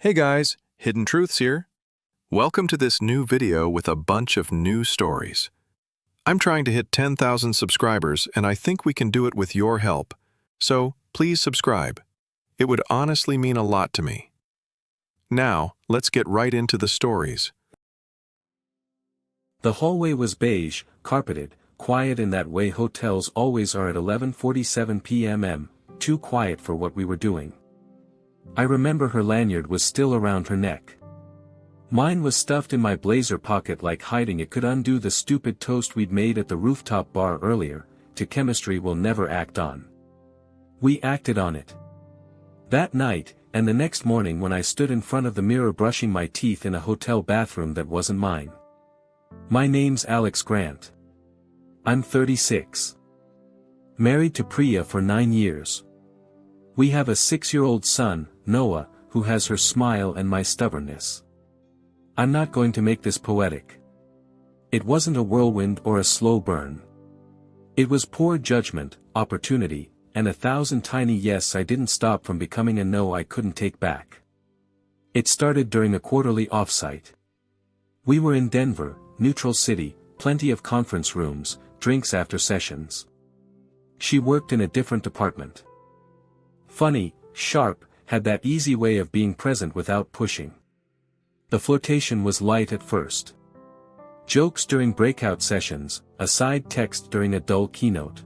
Hey guys, Hidden Truths here. Welcome to this new video with a bunch of new stories. I'm trying to hit 10,000 subscribers and I think we can do it with your help. So please subscribe. It would honestly mean a lot to me. Now, let's get right into the stories. The hallway was beige, carpeted, quiet in that way hotels always are at 11:47 p.m. Too quiet for what we were doing. I remember her lanyard was still around her neck. Mine was stuffed in my blazer pocket like hiding it could undo the stupid toast we'd made at the rooftop bar earlier, to chemistry we'll never act on. We acted on it. That night, and the next morning when I stood in front of the mirror brushing my teeth in a hotel bathroom that wasn't mine. My name's Alex Grant. I'm 36. Married to Priya for 9 years. We have a 6-year-old son, Noah, who has her smile and my stubbornness. I'm not going to make this poetic. It wasn't a whirlwind or a slow burn. It was poor judgment, opportunity, and 1,000 tiny yes I didn't stop from becoming a no I couldn't take back. It started during a quarterly offsite. We were in Denver, neutral city, plenty of conference rooms, drinks after sessions. She worked in a different department. Funny, sharp, had that easy way of being present without pushing. The flirtation was light at first. Jokes during breakout sessions, a side text during a dull keynote.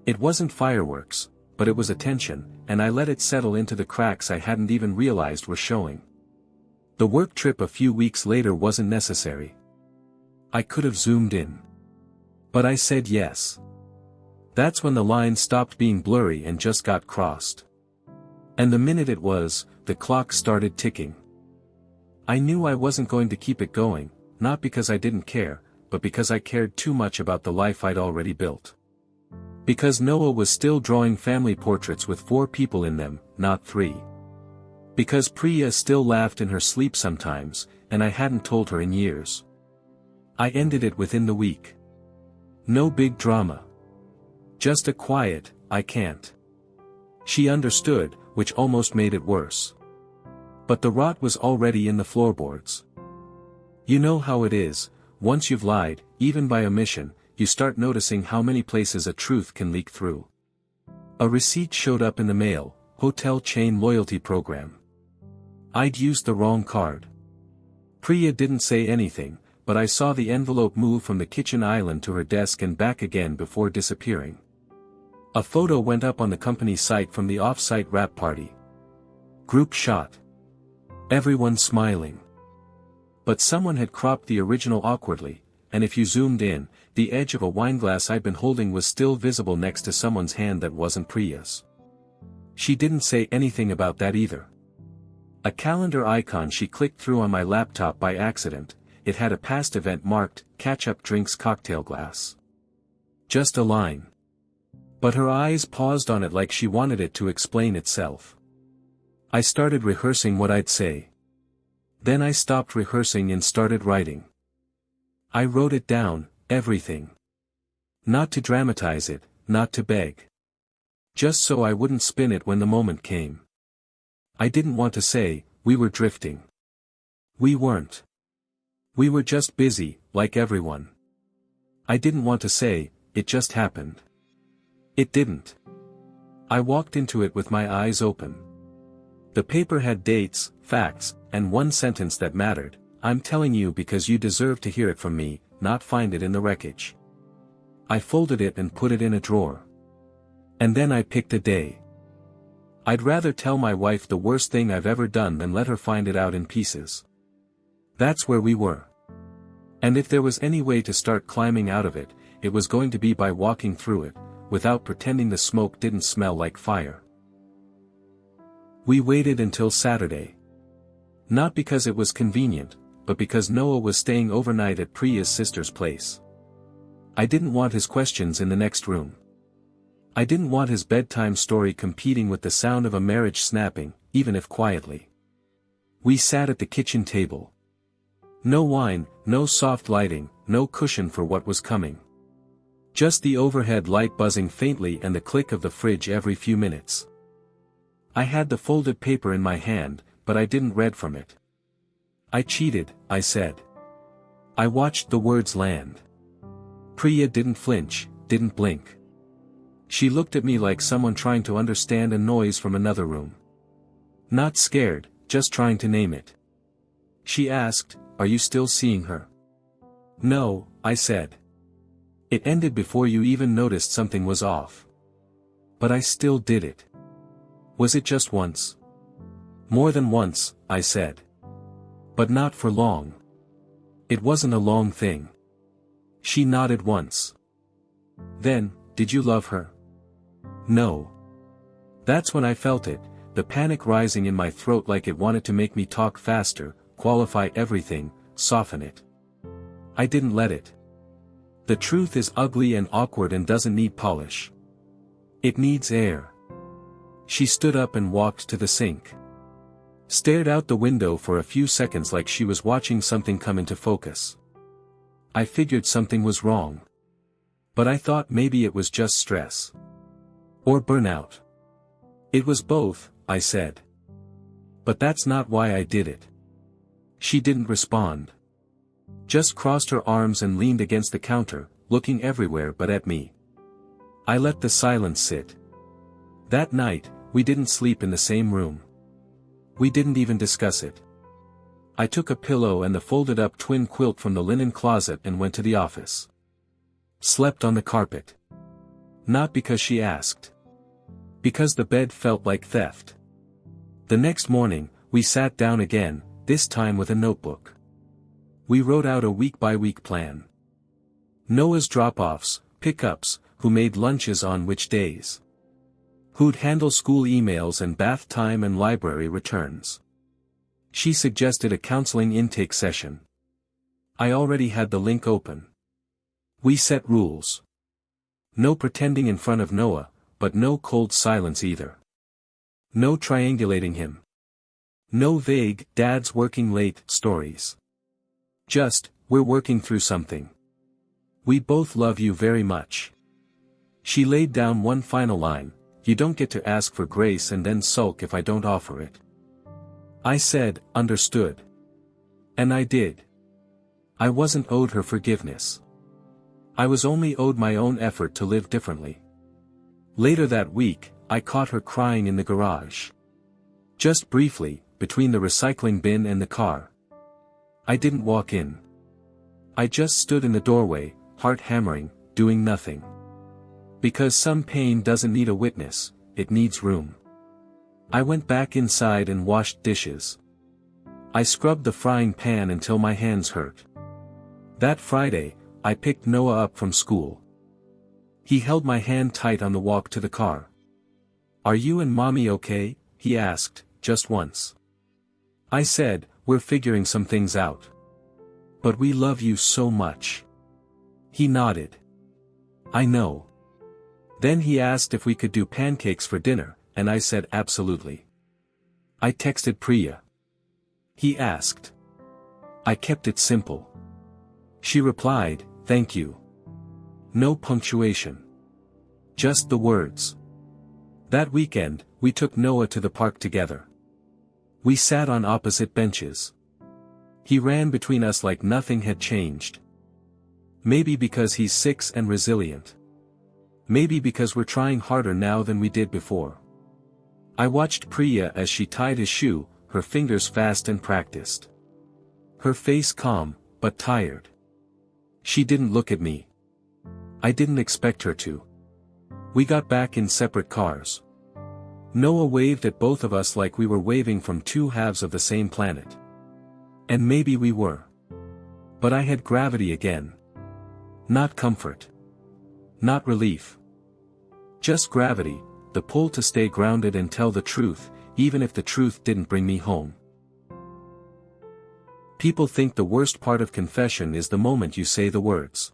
It wasn't fireworks, but it was attention, and I let it settle into the cracks I hadn't even realized were showing. The work trip a few weeks later wasn't necessary. I could have zoomed in. But I said yes. That's when the line stopped being blurry and just got crossed. And the minute it was, the clock started ticking. I knew I wasn't going to keep it going, not because I didn't care, but because I cared too much about the life I'd already built. Because Noah was still drawing family portraits with 4 people in them, not 3. Because Priya still laughed in her sleep sometimes, and I hadn't told her in years. I ended it within the week. No big drama. Just a quiet, I can't. She understood, which almost made it worse. But the rot was already in the floorboards. You know how it is, once you've lied, even by omission, you start noticing how many places a truth can leak through. A receipt showed up in the mail, hotel chain loyalty program. I'd used the wrong card. Priya didn't say anything, but I saw the envelope move from the kitchen island to her desk and back again before disappearing. A photo went up on the company site from the off-site wrap party. Group shot. Everyone smiling. But someone had cropped the original awkwardly, and if you zoomed in, the edge of a wineglass I'd been holding was still visible next to someone's hand that wasn't Priya's. She didn't say anything about that either. A calendar icon she clicked through on my laptop by accident, it had a past event marked, catch-up drinks cocktail glass. Just a line. But her eyes paused on it like she wanted it to explain itself. I started rehearsing what I'd say. Then I stopped rehearsing and started writing. I wrote it down, everything. Not to dramatize it, not to beg. Just so I wouldn't spin it when the moment came. I didn't want to say, we were drifting. We weren't. We were just busy, like everyone. I didn't want to say, it just happened. It didn't. I walked into it with my eyes open. The paper had dates, facts, and one sentence that mattered. I'm telling you because you deserve to hear it from me, not find it in the wreckage. I folded it and put it in a drawer. And then I picked a day. I'd rather tell my wife the worst thing I've ever done than let her find it out in pieces. That's where we were. And if there was any way to start climbing out of it, it was going to be by walking through it, without pretending the smoke didn't smell like fire. We waited until Saturday. Not because it was convenient, but because Noah was staying overnight at Priya's sister's place. I didn't want his questions in the next room. I didn't want his bedtime story competing with the sound of a marriage snapping, even if quietly. We sat at the kitchen table. No wine, no soft lighting, no cushion for what was coming. Just the overhead light buzzing faintly and the click of the fridge every few minutes. I had the folded paper in my hand, but I didn't read from it. I cheated, I said. I watched the words land. Priya didn't flinch, didn't blink. She looked at me like someone trying to understand a noise from another room. Not scared, just trying to name it. She asked, "Are you still seeing her?" "No," I said. "It ended before you even noticed something was off." "But I still did it." "Was it just once?" "More than once," I said. "But not for long." "It wasn't a long thing." She nodded once. "Then, did you love her?" "No." That's when I felt it, the panic rising in my throat like it wanted to make me talk faster, qualify everything, soften it. I didn't let it. The truth is ugly and awkward and doesn't need polish. It needs air. She stood up and walked to the sink. Stared out the window for a few seconds like she was watching something come into focus. I figured something was wrong. But I thought maybe it was just stress. Or burnout. "It was both," I said. "But that's not why I did it." She didn't respond. Just crossed her arms and leaned against the counter, looking everywhere but at me. I let the silence sit. That night, we didn't sleep in the same room. We didn't even discuss it. I took a pillow and the folded-up twin quilt from the linen closet and went to the office. Slept on the carpet. Not because she asked. Because the bed felt like theft. The next morning, we sat down again, this time with a notebook. We wrote out a week-by-week plan. Noah's drop-offs, pick-ups, who made lunches on which days. Who'd handle school emails and bath time and library returns. She suggested a counseling intake session. I already had the link open. We set rules. No pretending in front of Noah, but no cold silence either. No triangulating him. No vague, "Dad's working late" stories. Just, "We're working through something. We both love you very much." She laid down one final line, "You don't get to ask for grace and then sulk if I don't offer it." I said, "Understood." And I did. I wasn't owed her forgiveness. I was only owed my own effort to live differently. Later that week, I caught her crying in the garage. Just briefly, between the recycling bin and the car. I didn't walk in. I just stood in the doorway, heart hammering, doing nothing. Because some pain doesn't need a witness, it needs room. I went back inside and washed dishes. I scrubbed the frying pan until my hands hurt. That Friday, I picked Noah up from school. He held my hand tight on the walk to the car. "Are you and Mommy okay?" he asked, just once. I said, "We're figuring some things out. But we love you so much." He nodded. "I know." Then he asked if we could do pancakes for dinner, and I said absolutely. I texted Priya. He asked. I kept it simple. She replied, "Thank you." No punctuation. Just the words. That weekend, we took Noah to the park together. We sat on opposite benches. He ran between us like nothing had changed. Maybe because he's 6 and resilient. Maybe because we're trying harder now than we did before. I watched Priya as she tied his shoe, her fingers fast and practiced. Her face calm, but tired. She didn't look at me. I didn't expect her to. We got back in separate cars. Noah waved at both of us like we were waving from two halves of the same planet. And maybe we were. But I had gravity again. Not comfort. Not relief. Just gravity, the pull to stay grounded and tell the truth, even if the truth didn't bring me home. People think the worst part of confession is the moment you say the words.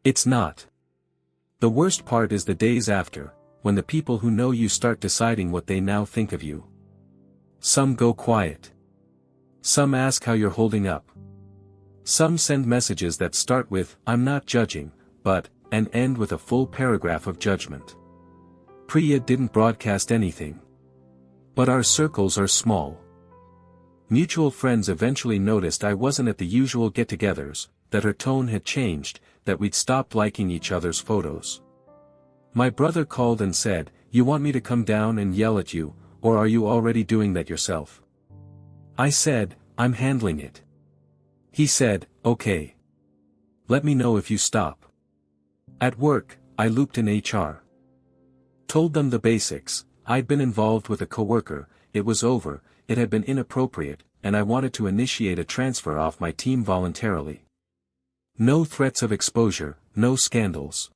It's not. The worst part is the days after, when the people who know you start deciding what they now think of you. Some go quiet. Some ask how you're holding up. Some send messages that start with, "I'm not judging," but, and end with a full paragraph of judgment. Priya didn't broadcast anything. But our circles are small. Mutual friends eventually noticed I wasn't at the usual get-togethers, that her tone had changed, that we'd stopped liking each other's photos. My brother called and said, "You want me to come down and yell at you, or are you already doing that yourself?" I said, "I'm handling it." He said, "Okay. Let me know if you stop." At work, I looped in HR. Told them the basics. I'd been involved with a coworker, it was over, it had been inappropriate, and I wanted to initiate a transfer off my team voluntarily. No threats of exposure, no scandals.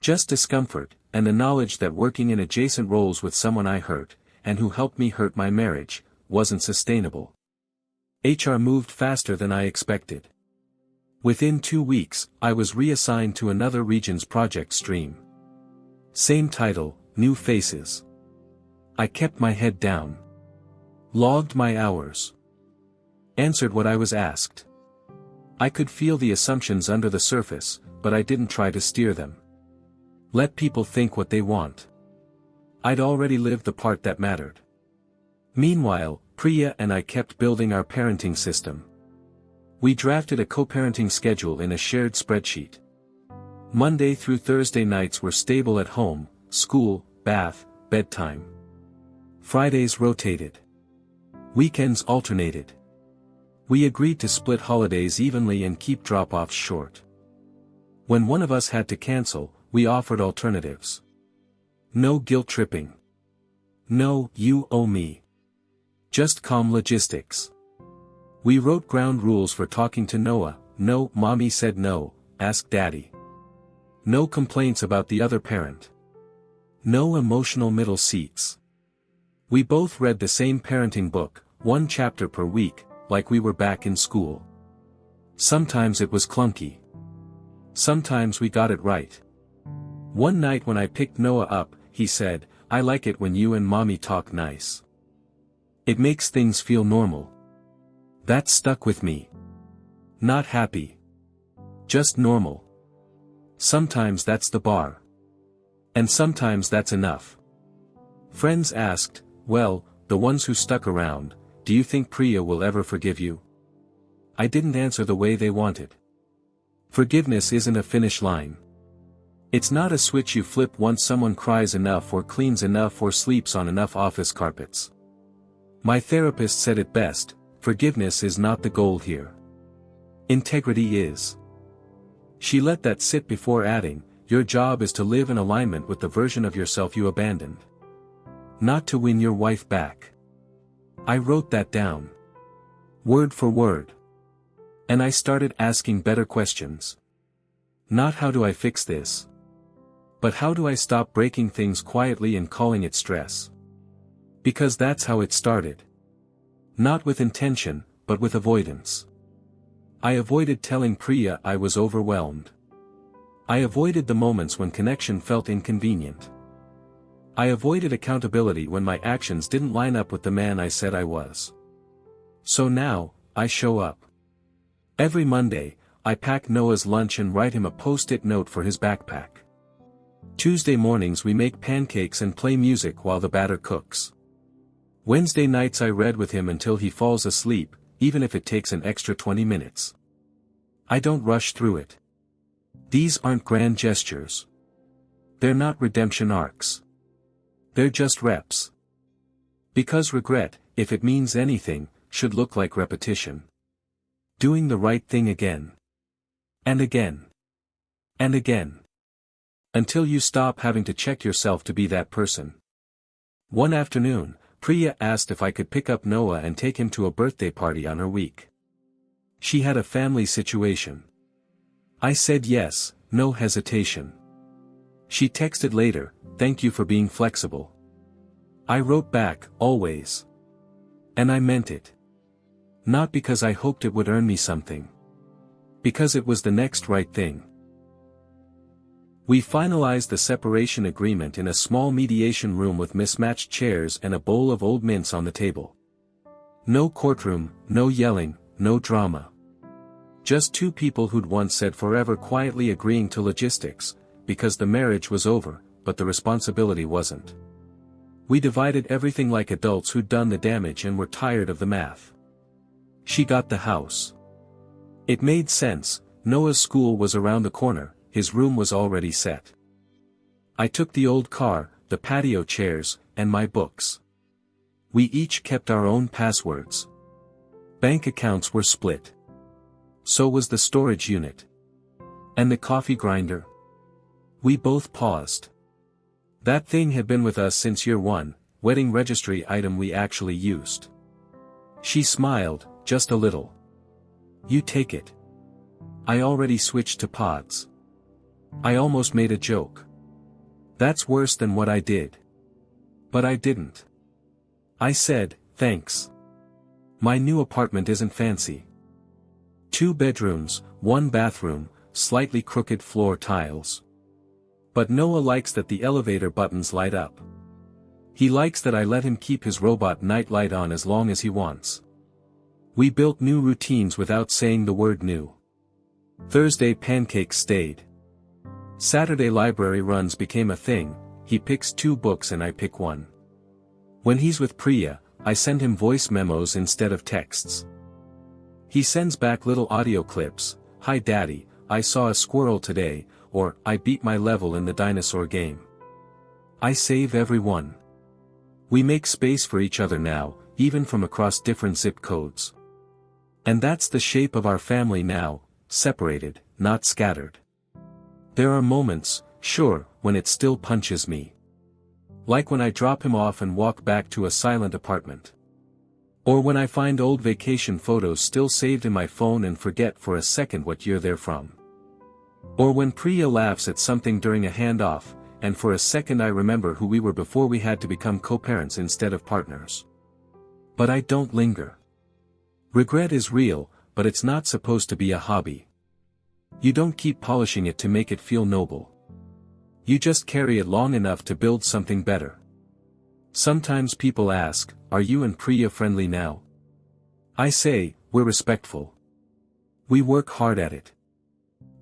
Just discomfort, and the knowledge that working in adjacent roles with someone I hurt, and who helped me hurt my marriage, wasn't sustainable. HR moved faster than I expected. Within 2 weeks, I was reassigned to another region's project stream. Same title, new faces. I kept my head down. Logged my hours. Answered what I was asked. I could feel the assumptions under the surface, but I didn't try to steer them. Let people think what they want. I'd already lived the part that mattered. Meanwhile, Priya and I kept building our parenting system. We drafted a co-parenting schedule in a shared spreadsheet. Monday through Thursday nights were stable at home, school, bath, bedtime. Fridays rotated. Weekends alternated. We agreed to split holidays evenly and keep drop-offs short. When one of us had to cancel, we offered alternatives. No guilt-tripping. No, you owe me. Just calm logistics. We wrote ground rules for talking to Noah. No, mommy said no, ask daddy. No complaints about the other parent. No emotional middle seats. We both read the same parenting book, 1 chapter per week, like we were back in school. Sometimes it was clunky. Sometimes we got it right. One night when I picked Noah up, he said, "I like it when you and mommy talk nice. It makes things feel normal." That stuck with me. Not happy. Just normal. Sometimes that's the bar. And sometimes that's enough. Friends asked, "Well, the ones who stuck around, do you think Priya will ever forgive you?" I didn't answer the way they wanted. Forgiveness isn't a finish line. It's not a switch you flip once someone cries enough or cleans enough or sleeps on enough office carpets. My therapist said it best, forgiveness is not the goal here. Integrity is. She let that sit before adding, your job is to live in alignment with the version of yourself you abandoned. Not to win your wife back. I wrote that down. Word for word. And I started asking better questions. Not how do I fix this? But how do I stop breaking things quietly and calling it stress? Because that's how it started. Not with intention, but with avoidance. I avoided telling Priya I was overwhelmed. I avoided the moments when connection felt inconvenient. I avoided accountability when my actions didn't line up with the man I said I was. So now, I show up. Every Monday, I pack Noah's lunch and write him a post-it note for his backpack. Tuesday mornings we make pancakes and play music while the batter cooks. Wednesday nights I read with him until he falls asleep, even if it takes an extra 20 minutes. I don't rush through it. These aren't grand gestures. They're not redemption arcs. They're just reps. Because regret, if it means anything, should look like repetition. Doing the right thing again. And again. And again. Until you stop having to check yourself to be that person. One afternoon, Priya asked if I could pick up Noah and take him to a birthday party on her week. She had a family situation. I said yes, no hesitation. She texted later, "Thank you for being flexible." I wrote back, "Always." And I meant it. Not because I hoped it would earn me something. Because it was the next right thing. We finalized the separation agreement in a small mediation room with mismatched chairs and a bowl of old mints on the table. No courtroom, no yelling, no drama. Just two people who'd once said forever quietly agreeing to logistics, because the marriage was over, but the responsibility wasn't. We divided everything like adults who'd done the damage and were tired of the math. She got the house. It made sense. Noah's school was around the corner, his room was already set. I took the old car, the patio chairs, and my books. We each kept our own passwords. Bank accounts were split. So was the storage unit. And the coffee grinder. We both paused. That thing had been with us since year one, wedding registry item we actually used. She smiled, just a little. You take it. I already switched to pods. I almost made a joke. That's worse than what I did. But I didn't. I said, thanks. My new apartment isn't fancy. 2 bedrooms, 1 bathroom, slightly crooked floor tiles. But Noah likes that the elevator buttons light up. He likes that I let him keep his robot night light on as long as he wants. We built new routines without saying the word new. Thursday pancakes stayed. Saturday library runs became a thing, he picks 2 books and I pick 1. When he's with Priya, I send him voice memos instead of texts. He sends back little audio clips, "Hi Daddy, I saw a squirrel today," or "I beat my level in the dinosaur game." I save every one. We make space for each other now, even from across different zip codes. And that's the shape of our family now, separated, not scattered. There are moments, sure, when it still punches me. Like when I drop him off and walk back to a silent apartment. Or when I find old vacation photos still saved in my phone and forget for a second what year they're from. Or when Priya laughs at something during a handoff, and for a second I remember who we were before we had to become co-parents instead of partners. But I don't linger. Regret is real, but it's not supposed to be a hobby. You don't keep polishing it to make it feel noble. You just carry it long enough to build something better. Sometimes people ask, are you and Priya friendly now? I say, we're respectful. We work hard at it.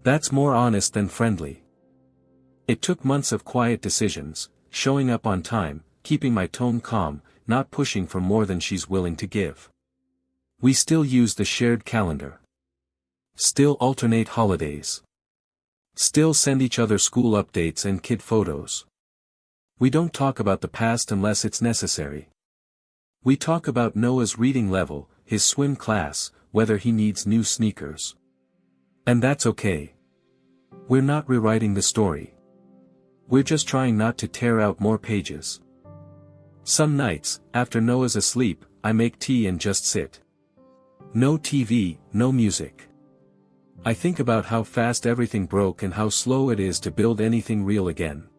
That's more honest than friendly. It took months of quiet decisions, showing up on time, keeping my tone calm, not pushing for more than she's willing to give. We still use the shared calendar. Still alternate holidays. Still send each other school updates and kid photos. We don't talk about the past unless it's necessary. We talk about Noah's reading level, his swim class, whether he needs new sneakers. And that's okay. We're not rewriting the story. We're just trying not to tear out more pages. Some nights, after Noah's asleep, I make tea and just sit. No TV, no music. I think about how fast everything broke and how slow it is to build anything real again.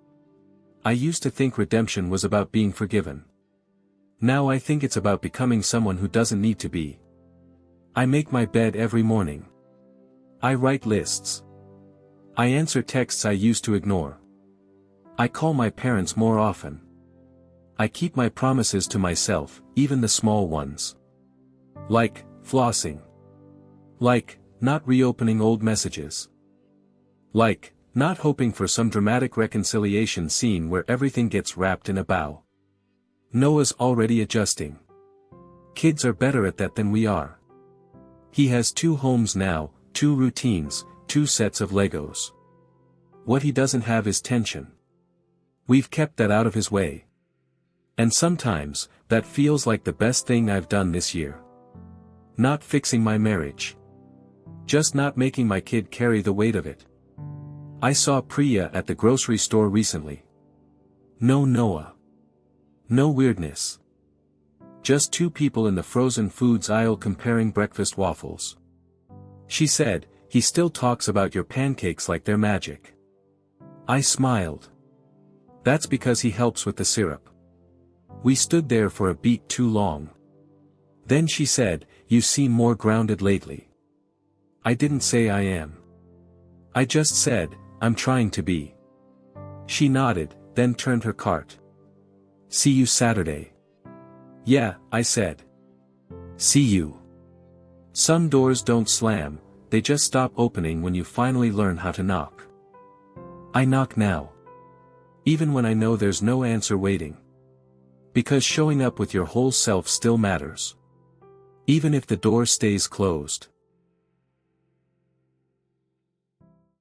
I used to think redemption was about being forgiven. Now I think it's about becoming someone who doesn't need to be. I make my bed every morning. I write lists. I answer texts I used to ignore. I call my parents more often. I keep my promises to myself, even the small ones. Like, flossing. Like, not reopening old messages. Like, not hoping for some dramatic reconciliation scene where everything gets wrapped in a bow. Noah's already adjusting. Kids are better at that than we are. He has 2 homes now, 2 routines, 2 sets of Legos. What he doesn't have is tension. We've kept that out of his way. And sometimes, that feels like the best thing I've done this year. Not fixing my marriage. Just not making my kid carry the weight of it. I saw Priya at the grocery store recently. No Noah. No weirdness. Just 2 people in the frozen foods aisle comparing breakfast waffles. She said, he still talks about your pancakes like they're magic. I smiled. That's because he helps with the syrup. We stood there for a beat too long. Then she said, you seem more grounded lately. I didn't say I am. I just said, I'm trying to be. She nodded, then turned her cart. See you Saturday. Yeah, I said. See you. Some doors don't slam, they just stop opening when you finally learn how to knock. I knock now. Even when I know there's no answer waiting. Because showing up with your whole self still matters. Even if the door stays closed.